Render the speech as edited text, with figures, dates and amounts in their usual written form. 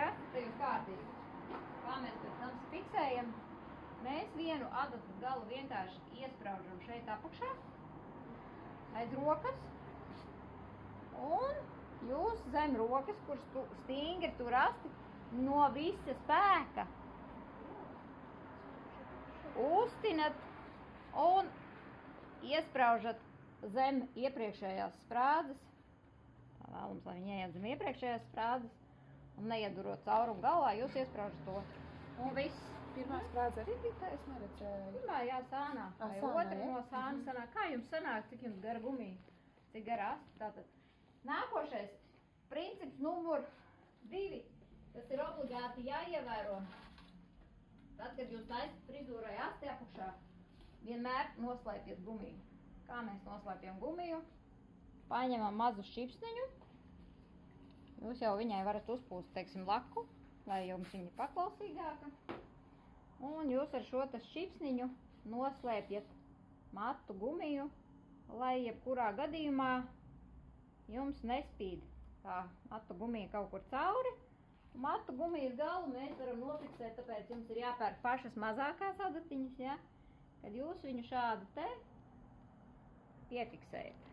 esat tajos kārtīgi. Kā mēs pēc tam fiksējam, mēs vienu adatu galu vienkārši iespraužam šeit apakšā, aiz rokas, un jūs zem rokas, kur stingri tur asti, no visa spēka uztinat un iespraužat zem iepriekšējās sprādzes. Tā vēlams, lai viņi ieiet zem iepriekšējās sprādzes un neiedurot caurumu galvā, jūs iespraužat to. Un viss. Pirmā sprādze arī bija tā, es neredzēju. Pirmā, jā, sānā. Vai otra no sāna sanāk. Kā jums sanāk, cik jums gara gumija? Cik gara asti? Tātad. Nākošais princips numur 2, kas ir obligāti jāievēro. Tad, kad jūs taisat frizūrai asti apakšā, vienmēr noslēpiet gumiju. Kā mēs noslēpjam gumiju? Paņemam mazu šķipsniņu. Jūs jau viņai varat uzpūst, teiksim, laku, lai jums viņa paklausīgāka. Un jūs ar šo šķipsniņu noslēpjat matu gumiju, lai jebkurā gadījumā jums nespīd tā matu gumija kaut kur cauri. Matu gumijas galu mēs varam nofiksēt, tāpēc jums ir jāpērk pašas mazākās adatiņas, ja? Kad jūs viņu šādu te piefiksējat.